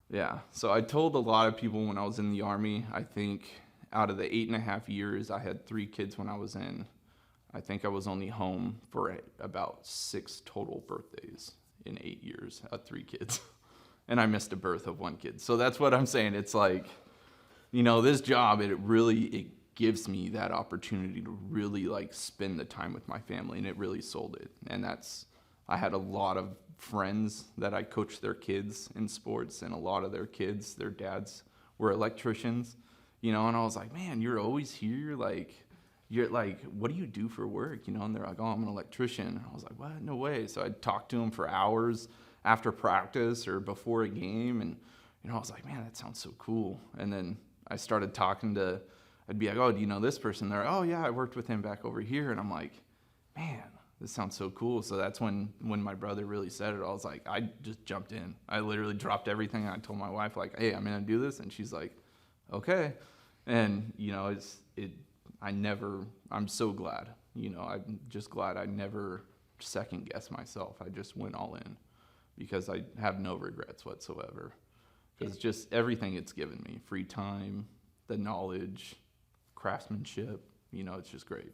Yeah. So I told a lot of people when I was in the Army, I think out of the 8.5 years, I had 3 kids when I was in. I think I was only home for about 6 total birthdays in 8 years. I had 3 kids. And I missed a birth of 1 kid. So that's what I'm saying. It's like, this job, it gives me that opportunity to really like spend the time with my family, and it really sold it. And I had a lot of friends that I coached their kids in sports, and a lot of their kids, their dads were electricians, and I was like, man, you're always here. Like, you're like, what do you do for work? And they're like, oh, I'm an electrician. And I was like, what? No way. So I'd talk to them for hours after practice or before a game. And, I was like, man, that sounds so cool. And then I started I'd be like, oh, do you know this person? They're like, oh yeah, I worked with him back over here. And I'm like, man, this sounds so cool. So that's when my brother really said it, I was like, I just jumped in. I literally dropped everything. And I told my wife, like, hey, I'm going to do this. And she's like, okay. And, I'm so glad, I'm just glad I never second guessed myself. I just went all in because I have no regrets whatsoever. Because just everything it's given me, free time, the knowledge, craftsmanship, it's just great.